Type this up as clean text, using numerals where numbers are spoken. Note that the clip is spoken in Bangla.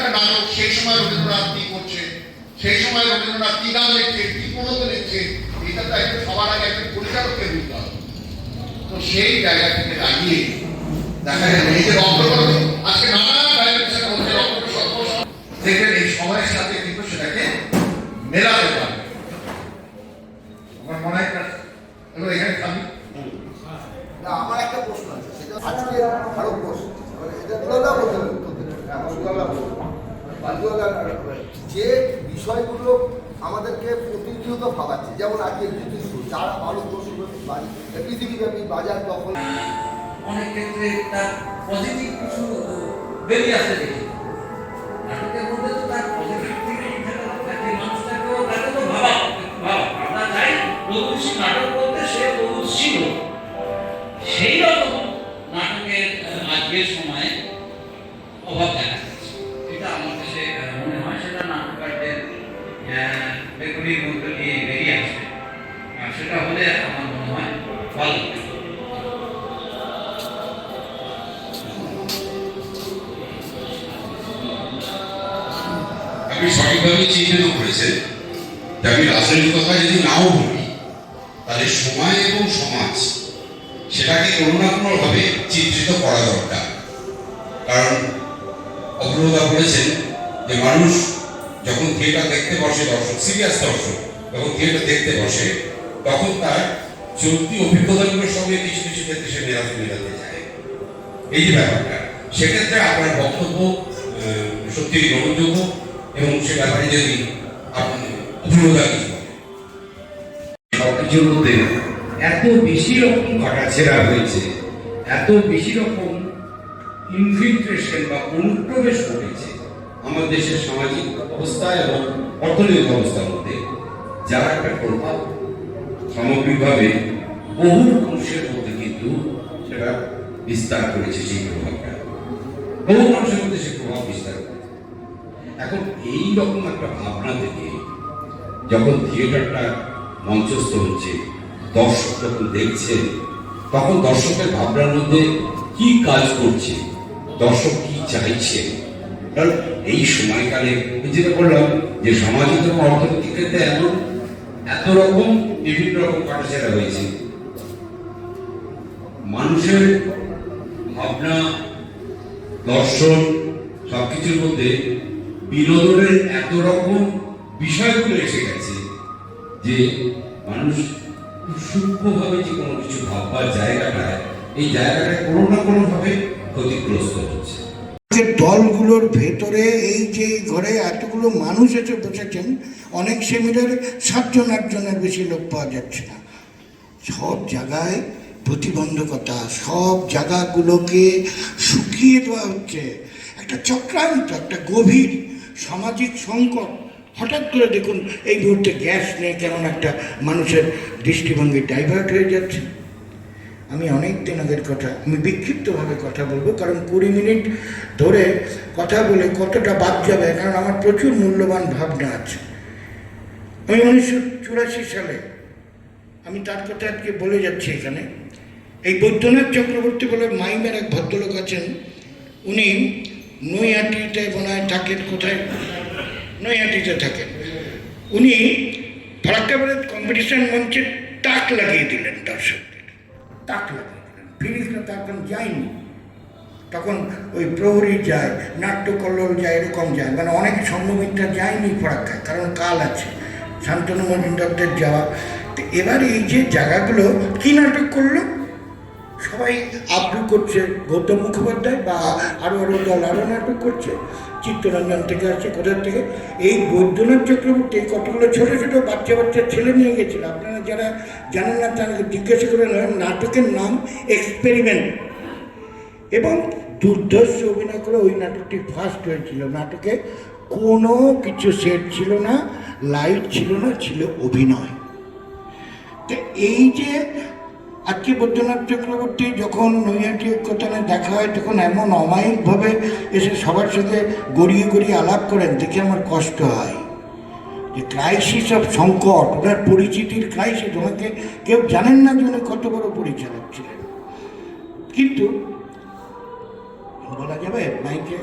একটা নাটক, সেই সময় রবীন্দ্রনাথ কি করছে, সেই সময় রবীন্দ্রনাথ কি গান লিখছে, কি প্রবন্ধ লিখছে, এটা তো একটু সবার আগে একটা পরিচালককে বুঝতে হবে। তো সেই জায়গা থেকে দাঁড়িয়ে দেখা যায় নিজের অগ্রগতি আজকে নানা ডাইরেকশন হচ্ছে, দেখবেন এই সময়ের সাথে কিন্তু সেটাকে মেলাতে পারবে। আমার মনে হয় এখানে থামি। আমার একটা প্রশ্ন আছে, সেটা আজকে ভারতবর্ষ যে বিষয়গুলো আমাদেরকে প্রতিনিয়ত ভাবাচ্ছে, যেমন আজকে যারা ভারতবর্ষ পৃথিবীব্যাপী বাজার দখল, অনেক ক্ষেত্রে তার পজিটিভ কিছু বেরিয়ে আসতে দেখি। নাটকের মধ্যে তো তার পজিটিভ মানুষটাকেও তাকে তো ভাবা আমরা চাই প্রগতিশীল নাটক বলতে সে প্রগতিশীল, সেই রকম নাটকের আজকের সময়ে অভাব দেখা যাচ্ছে। এটা আমার কাছে মনে হয় সেটা নাটককারদের লেখনির মধ্যে দিয়ে বেরিয়ে আসবে, আর সেটা হলে আমার মনে হয় ভালো। আপনি সঠিকভাবে চিহ্নিত করেছেন যে আমি রাজনৈতিক কথা যদি নাও বলি, তাহলে সময় এবং সমাজ সেটাকে কোনো না কোনোভাবে চিত্রিত করা দরকার। কারণ অগ্রদা বলেছেন যে মানুষ যখন থিয়েটার দেখতে বসে, দর্শক সিরিয়াস দর্শক যখন থিয়েটার দেখতে বসে, তখন তার চলতি অভিজ্ঞতাগুলোর সঙ্গে কিছু কিছু ক্ষেত্রে সে মেলাতে যায়। এই যে ব্যাপারটা, সেক্ষেত্রে আপনার বক্তব্য সত্যি গ্রহণযোগ্য, এবং সে ব্যাপারে যদি আপনি অভিজ্ঞতা কিছু সবকিছুর মধ্যে এত বেশি রকম কাটাছেড়া হয়েছে, এত বেশি রকম ইনফিল্ট্রেশন বা অনুপ্রবেশ ঘটেছে আমাদের দেশের সামাজিক অবস্থা এবং অর্থনৈতিক অবস্থার মধ্যে, যার একটা প্রভাব সামগ্রিকভাবে বহু মানুষের মধ্যে কিন্তু সেটা বিস্তার করেছে। সেই প্রভাবটা বহু মানুষের মধ্যে সে প্রভাব বিস্তার করেছে। এখন এই রকম একটা ভাবনা থেকে যখন থিয়েটারটা মঞ্চস্থ হচ্ছে, দর্শক যখন দেখছেন, তখন দর্শকের ভাবনার মধ্যে কি কাজ করছে, দর্শক কি চাইছে। কারণ এই সময়কালে যেটা বললাম যে সামাজিক এবং অর্থনৈতিক ক্ষেত্রে এত রকম বিভিন্ন রকম কাটাছেড়া হয়েছে, মানুষের ভাবনা দর্শন সবকিছুর মধ্যে বিনোদনের এত রকম বিষয়গুলো এসে গেছে যে মানুষ সূক্ষ্মভাবে যে কোনো কিছু ভাববার জায়গাটায়, এই জায়গাটা কোনো না কোনোভাবে ক্ষতিগ্রস্ত হচ্ছে। দলগুলোর ভেতরে এই যে ঘরে এতগুলো মানুষ এসে বসেছেন, অনেক সেমিনারে 7 জন 8 জনের বেশি লোক পাওয়া যাচ্ছে না। সব জায়গায় প্রতিবন্ধকতা, সব জায়গাগুলোকে শুকিয়ে দেওয়া হচ্ছে। একটা চক্রান্ত, একটা গভীর সামাজিক সংকট। হঠাৎ করে দেখুন এই মুহূর্তে গ্যাস নেই, কেমন একটা মানুষের দৃষ্টিভঙ্গি ডাইভার্ট হয়ে যাচ্ছে। আমি অনেক দিন আগের কথা, আমি বিক্ষিপ্তভাবে কথা বলবো, কারণ 20 মিনিট ধরে কথা বলে কতটা বাদ যাবে, কারণ আমার প্রচুর মূল্যবান ভাবনা আছে। আমি 1984 সালে, আমি তার কথা আজকে বলে যাচ্ছি এখানে, এই বৈদ্যনাথ চক্রবর্তী বলে মাইমের এক ভদ্রলোক আছেন, উনি নৈহাটিতে মনে হয় থাকেন, কোথায় নৈহাটিতে থাকেন। উনি ফারাক্কাবাদের কম্পিটিশন মঞ্চে তাক লাগিয়ে দিলেন, দর্শকদের তাক লাগিয়ে দিলেন। ফিরিসরা তখন যায়নি, তখন ওই প্রহরী যায়, নাট্যকল্লোল যায়, এরকম যায়, মানে অনেক সঙ্গমিত্রা যায়নি ফারাক্কায়, কারণ কাল আছে শান্তনু মজুমদারদের যাওয়া। তো এবার এই যে জায়গাগুলো কী নাটক করলো, সবাই আব্রু করছে, গৌতম মুখোপাধ্যায় বা আরও দল আরও নাটক করছে, চিত্তরঞ্জন থেকে আসছে, কোথার থেকে। এই বৈদ্যনাথ চক্রবর্তী কতগুলো ছোটো ছোটো বাচ্চা ছেলে নিয়ে গেছিল, আপনারা যারা জানেন না তাদেরকে জিজ্ঞাসা করে নেন। নাটকের নাম এক্সপেরিমেন্ট, এবং দুর্ধর্ষ অভিনয় করে ওই নাটকটি ফার্স্ট হয়েছিল। নাটকে কোনো কিছু সেট ছিল না, লাইট ছিল না, ছিল অভিনয়। তো এই যে আজকে বৈদ্যনাথ চক্রবর্তী যখন নৈহাটি ঐক্যতানে দেখা হয়, তখন এমন অমায়িকভাবে এসে সবার সাথে গড়িয়ে আলাপ করেন, দেখে আমার কষ্ট হয় যে ক্রাইসিস অফ সংকট, ওনার পরিচিতির ক্রাইসিস। ওনাকে কেউ জানেন না যে উনি কত বড় পরিচালক ছিলেন, কিন্তু বলা যাবে মাইকে